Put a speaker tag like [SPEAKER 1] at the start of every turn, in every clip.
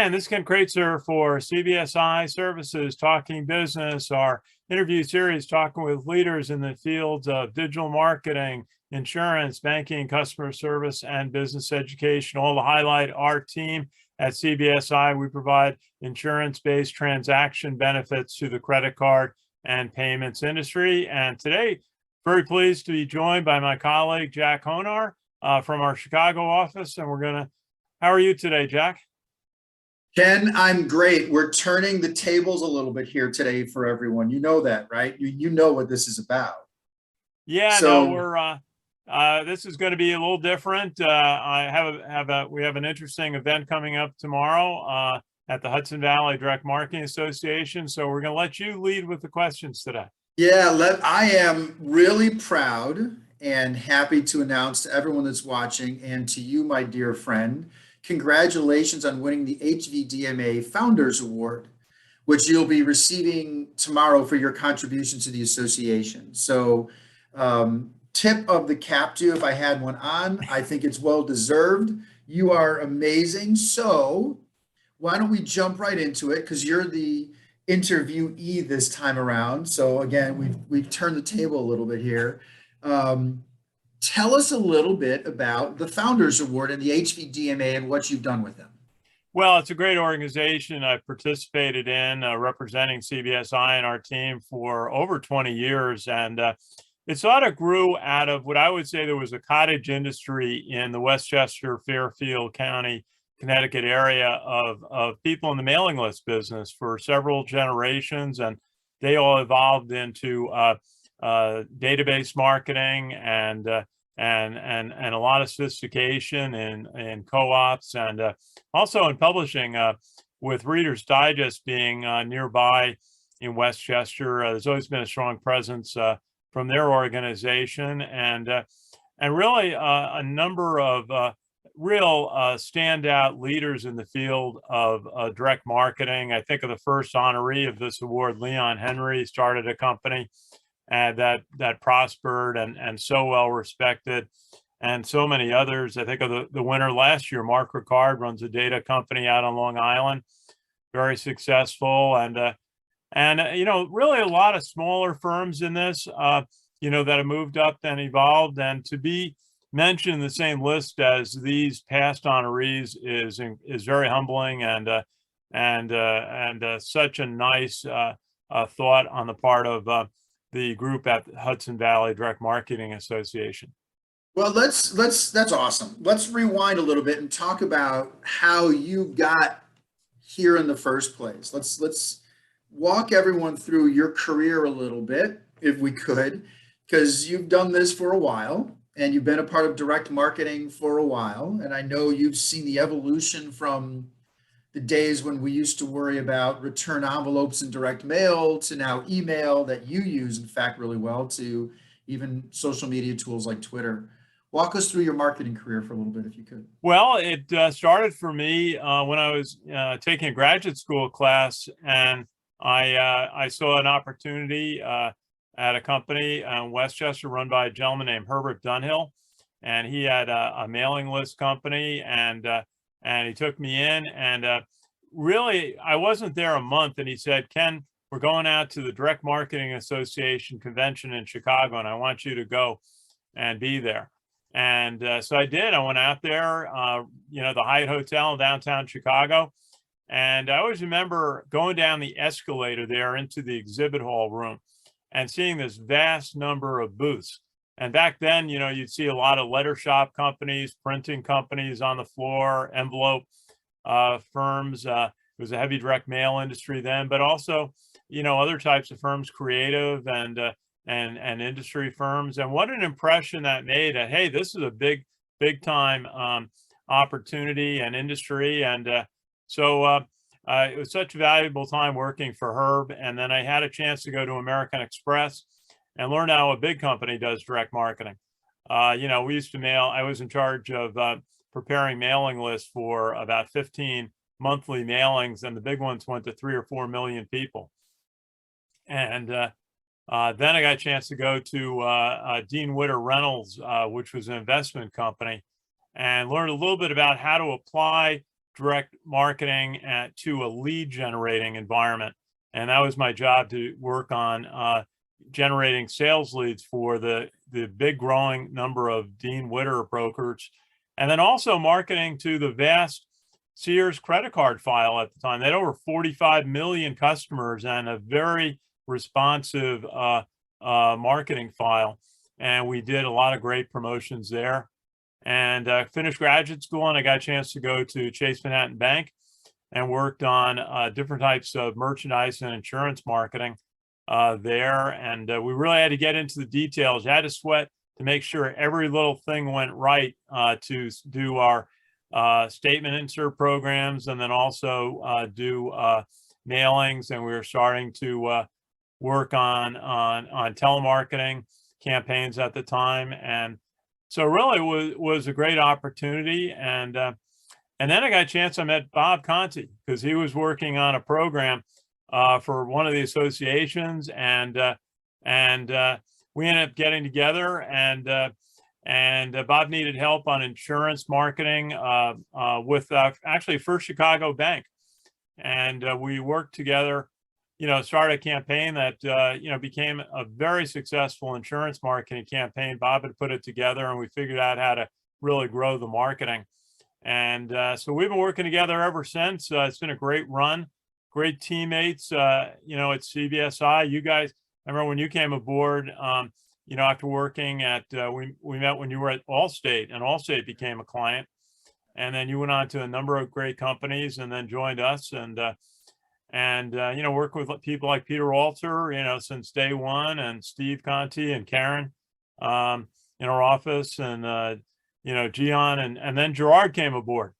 [SPEAKER 1] Again, this is Ken Kraetzer for CBSI Services Talking Business, our interview series talking with leaders in the fields of digital marketing, insurance, banking, customer service, and business education, all to highlight our team at CBSI. We provide insurance-based transaction benefits to the credit card and payments industry. And today, very pleased to be joined by my colleague, Jack Hojnar, from our Chicago office. And how are you today, Jack?
[SPEAKER 2] Ken, I'm great. We're turning the tables a little bit here today for everyone. You know that, right? You know what this is about.
[SPEAKER 1] Yeah, so, no, we're this is going to be a little different. We have an interesting event coming up tomorrow at the Hudson Valley Direct Marketing Association. So we're going to let you lead with the questions today.
[SPEAKER 2] Yeah, I am really proud and happy to announce to everyone that's watching and to you, my dear friend, congratulations on winning the HVDMA Founders Award, which you'll be receiving tomorrow for your contribution to the association. So tip of the cap to you if I had one on. I think it's well deserved. You are amazing. So why don't we jump right into it, because you're the interviewee this time around. So again, we've turned the table a little bit here. Tell us a little bit about the Founders Award and the HVDMA and what you've done with them.
[SPEAKER 1] Well, it's a great organization I've participated in, representing CBSI and our team for over 20 years. And it sort of grew out of what I would say there was a cottage industry in the Westchester, Fairfield County, Connecticut area of people in the mailing list business for several generations. And they all evolved into database marketing and a lot of sophistication in co-ops and also in publishing, with Reader's Digest being nearby in Westchester. There's always been a strong presence from their organization, and really a number of real standout leaders in the field of direct marketing. I think of the first honoree of this award, Leon Henry, started a company that prospered and so well respected, and so many others. I think of the winner last year, Mark Ricard, runs a data company out on Long Island, very successful, and really a lot of smaller firms in this, that have moved up and evolved, and to be mentioned in the same list as these past honorees is very humbling and such a nice thought on the part of the group at Hudson Valley Direct Marketing Association.
[SPEAKER 2] Well, that's awesome. Let's rewind a little bit and talk about how you got here in the first place. Let's walk everyone through your career a little bit, if we could, because you've done this for a while and you've been a part of direct marketing for a while. And I know you've seen the evolution from the days when we used to worry about return envelopes and direct mail to now email that you use, in fact, really well, to even social media tools like Twitter. Walk us through your marketing career for a little bit, if you could.
[SPEAKER 1] Well, it started for me when I was taking a graduate school class, and I saw an opportunity at a company in Westchester run by a gentleman named Herbert Dunhill, and he had a mailing list company, and he took me in, and really, I wasn't there a month, and he said, "Ken, we're going out to the Direct Marketing Association convention in Chicago, and I want you to go and be there." And so I did. I went out there, the Hyatt Hotel in downtown Chicago, and I always remember going down the escalator there into the exhibit hall room and seeing this vast number of booths. And back then, you'd see a lot of letter shop companies, printing companies on the floor, envelope firms. It was a heavy direct mail industry then, but also, other types of firms, creative and industry firms. And what an impression that made that, hey, this is a big time opportunity and industry. And so it was such a valuable time working for Herb. And then I had a chance to go to American Express and learn how a big company does direct marketing. We used to mail. I was in charge of preparing mailing lists for about 15 monthly mailings, and the big ones went to 3 or 4 million people. And then I got a chance to go to Dean Witter Reynolds, which was an investment company, and learn a little bit about how to apply direct marketing to a lead generating environment. And that was my job, to work on generating sales leads for the big growing number of Dean Witter brokers. And then also marketing to the vast Sears credit card file at the time. They had over 45 million customers and a very responsive marketing file. And we did a lot of great promotions there. And finished graduate school, and I got a chance to go to Chase Manhattan Bank and worked on different types of merchandise and insurance marketing there. And we really had to get into the details. You had to sweat to make sure every little thing went right to do our statement insert programs, and then also do mailings. And we were starting to work on telemarketing campaigns at the time. And so really was a great opportunity. And then I got a chance, I met Bob Conti, because he was working on a program for one of the associations, and we ended up getting together, and Bob needed help on insurance marketing with actually First Chicago Bank. And we worked together, started a campaign that, became a very successful insurance marketing campaign. Bob had put it together, and we figured out how to really grow the marketing. And so we've been working together ever since. It's been a great run, great teammates, at CBSI. You guys, I remember when you came aboard, after working at, we met when you were at Allstate, and Allstate became a client. And then you went on to a number of great companies and then joined us, and work with people like Peter Walter, since day one, and Steve Conti and Karen in our office, and, Gian, and then Gerard came aboard.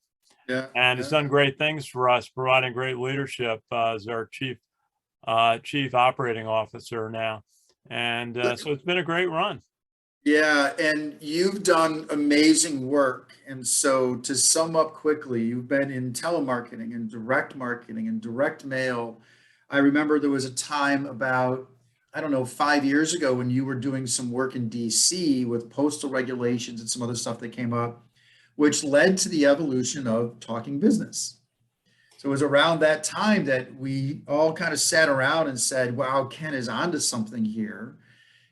[SPEAKER 2] Yeah.
[SPEAKER 1] And has done great things for us, providing great leadership as our chief operating officer now. And so it's been a great run.
[SPEAKER 2] Yeah, and you've done amazing work. And so to sum up quickly, you've been in telemarketing and direct marketing and direct mail. I remember there was a time about, 5 years ago, when you were doing some work in DC with postal regulations and some other stuff that came up, which led to the evolution of Talking Business. So it was around that time that we all kind of sat around and said, wow, Ken is onto something here.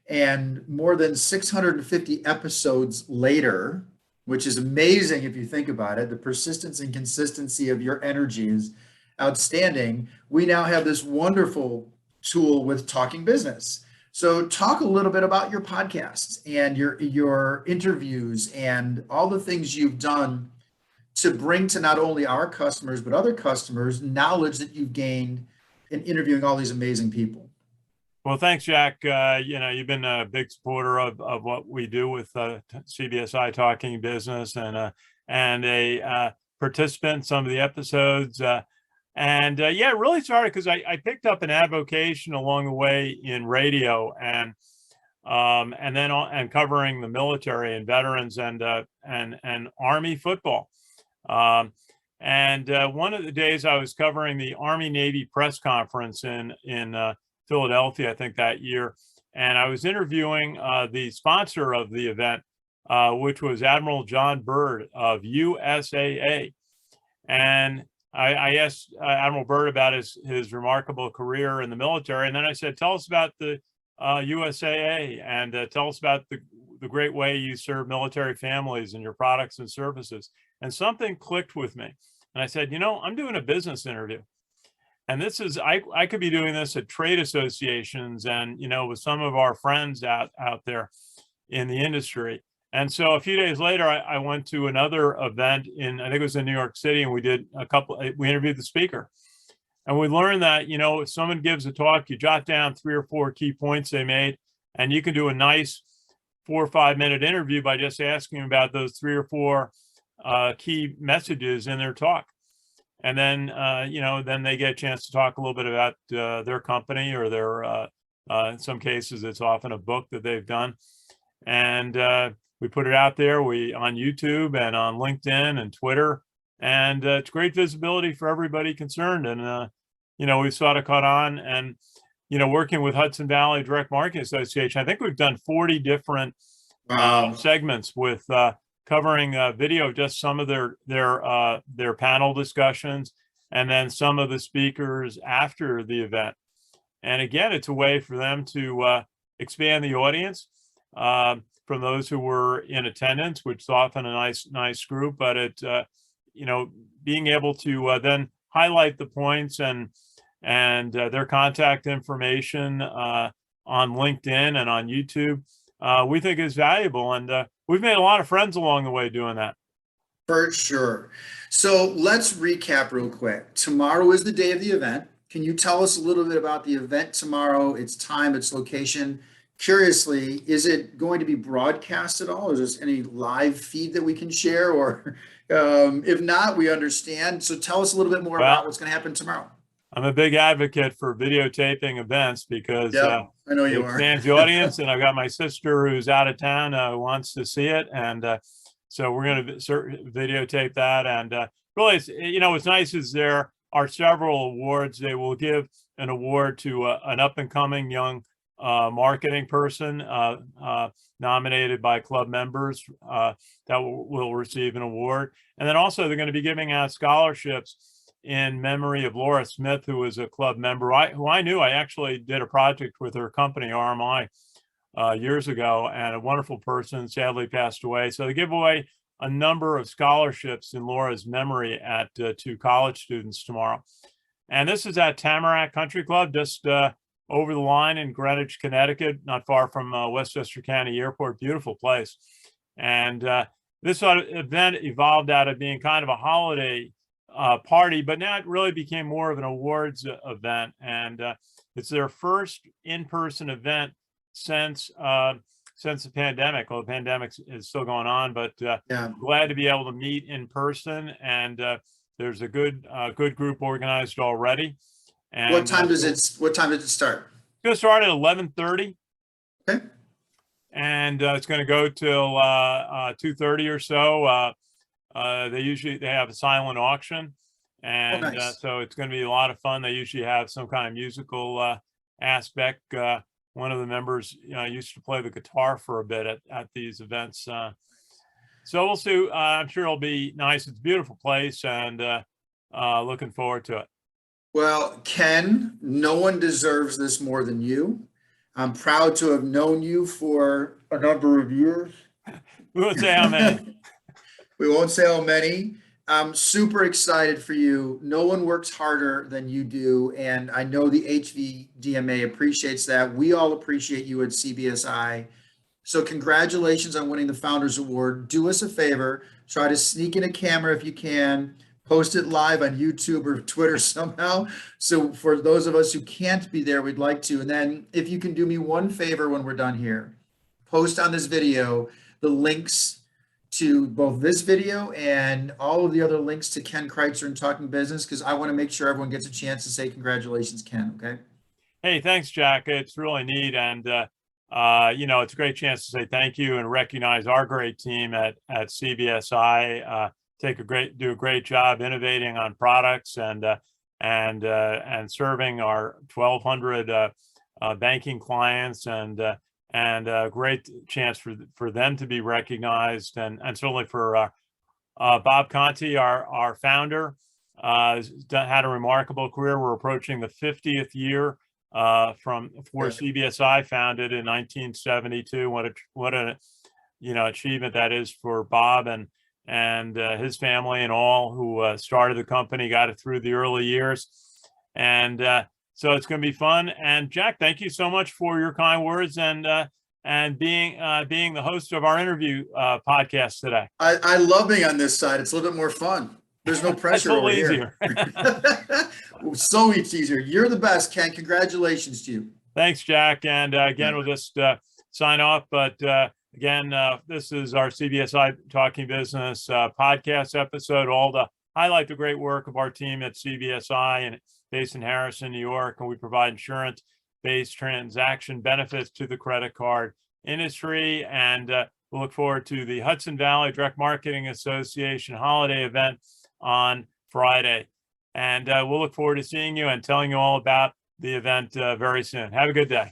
[SPEAKER 2] And more than 650 episodes later, which is amazing if you think about it, the persistence and consistency of your energy is outstanding. We now have this wonderful tool with Talking Business. So talk a little bit about your podcasts and your interviews and all the things you've done to bring to not only our customers, but other customers, knowledge that you've gained in interviewing all these amazing people.
[SPEAKER 1] Well, thanks, Jack. You've been a big supporter of what we do with CBSI Talking Business, and a participant in some of the episodes. It really started because I picked up an avocation along the way in radio, and then covering the military and veterans and Army football. One of the days I was covering the Army Navy press conference in Philadelphia, I think that year, and I was interviewing the sponsor of the event, which was Admiral John Byrd of USAA. And I asked Admiral Byrd about his remarkable career in the military, and then I said, "Tell us about the USAA, and tell us about the great way you serve military families and your products and services." And something clicked with me, and I said, "I'm doing a business interview. And this is, I could be doing this at trade associations and, with some of our friends out there in the industry." And so a few days later, I went to another event I think it was in New York City, and we interviewed the speaker. And we learned that, if someone gives a talk, you jot down 3 or 4 key points they made, and you can do a nice 4 or 5 minute interview by just asking about those 3 or 4 key messages in their talk. And then, then they get a chance to talk a little bit about their company or their, in some cases, it's often a book that they've done. And we put it out there on YouTube and on LinkedIn and Twitter. And it's great visibility for everybody concerned. And, we've sort of caught on, and, working with Hudson Valley Direct Marketing Association, I think we've done 40 different segments with covering video of just some of their panel discussions, and then some of the speakers after the event. And again, it's a way for them to expand the audience from those who were in attendance, which is often a nice group. But it, being able to then highlight the points and their contact information on LinkedIn and on YouTube, we think is valuable. And we've made a lot of friends along the way doing that.
[SPEAKER 2] For sure. So let's recap real quick. Tomorrow is the day of the event. Can you tell us a little bit about the event tomorrow, its time, its location? Curiously, is it going to be broadcast at all? Is there any live feed that we can share? Or if not, we understand. So tell us a little bit more about what's going to happen tomorrow.
[SPEAKER 1] I'm a big advocate for videotaping events because
[SPEAKER 2] I know you
[SPEAKER 1] it expands the audience, and I've got my sister who's out of town who wants to see it, and so we're going to videotape that. And really, it's, what's nice is there are several awards. They will give an award to an up-and-coming young marketing person nominated by club members that will receive an award. And then also they're going to be giving out scholarships in memory of Laura Smith, who was a club member, who I knew. I actually did a project with her company, RMI, years ago, and a wonderful person, sadly passed away. So they give away a number of scholarships in Laura's memory to college students tomorrow. And this is at Tamarack Country Club, just over the line in Greenwich, Connecticut, not far from Westchester County Airport. Beautiful place. And this event evolved out of being kind of a holiday party, but now it really became more of an awards event. And it's their first in-person event since the pandemic. Well, the pandemic is still going on, but glad to be able to meet in person. And there's a good group organized already. And
[SPEAKER 2] what time did it start?
[SPEAKER 1] It's going to start at 11:30.
[SPEAKER 2] Okay.
[SPEAKER 1] And it's going to go till 2:30 or so. They have a silent auction, and
[SPEAKER 2] nice.
[SPEAKER 1] So it's going to be a lot of fun. They usually have some kind of musical aspect. One of the members used to play the guitar for a bit at these events. So we'll see. I'm sure it'll be nice. It's a beautiful place, and looking forward to it.
[SPEAKER 2] Well, Ken, no one deserves this more than you. I'm proud to have known you for a number of years.
[SPEAKER 1] We won't say how many.
[SPEAKER 2] We won't say how many. I'm super excited for you. No one works harder than you do, and I know the HVDMA appreciates that. We all appreciate you at CBSI. So congratulations on winning the Founders Award. Do us a favor, try to sneak in a camera if you can, post it live on YouTube or Twitter somehow. So for those of us who can't be there, we'd like to. And then if you can do me one favor when we're done here, post on this video the links to both this video and all of the other links to Ken Kraetzer and Talking Business, because I want to make sure everyone gets a chance to say congratulations, Ken, okay?
[SPEAKER 1] Hey, thanks, Jack. It's really neat. And, it's a great chance to say thank you and recognize our great team at CBSI. Do a great job innovating on products and serving our 1,200 banking clients, and a great chance for them to be recognized, and certainly for Bob Conti, our founder, had a remarkable career. We're approaching the 50th year for CBSI, founded in 1972. What an achievement that is for Bob and his family and all who started the company, got it through the early years. And so it's going to be fun. And Jack, thank you so much for your kind words and being the host of our interview podcast today.
[SPEAKER 2] I love being on this side. It's a little bit more fun. There's no pressure over here. So much easier. You're the best, Ken. Congratulations to you.
[SPEAKER 1] Thanks, Jack. And again, we'll just sign off. But again, this is our CBSI Talking Business podcast episode, all to highlight the great work of our team at CBSI and based in Harrison, New York. And we provide insurance-based transaction benefits to the credit card industry. And we'll look forward to the Hudson Valley Direct Marketing Association holiday event on Friday. And we'll look forward to seeing you and telling you all about the event very soon. Have a good day.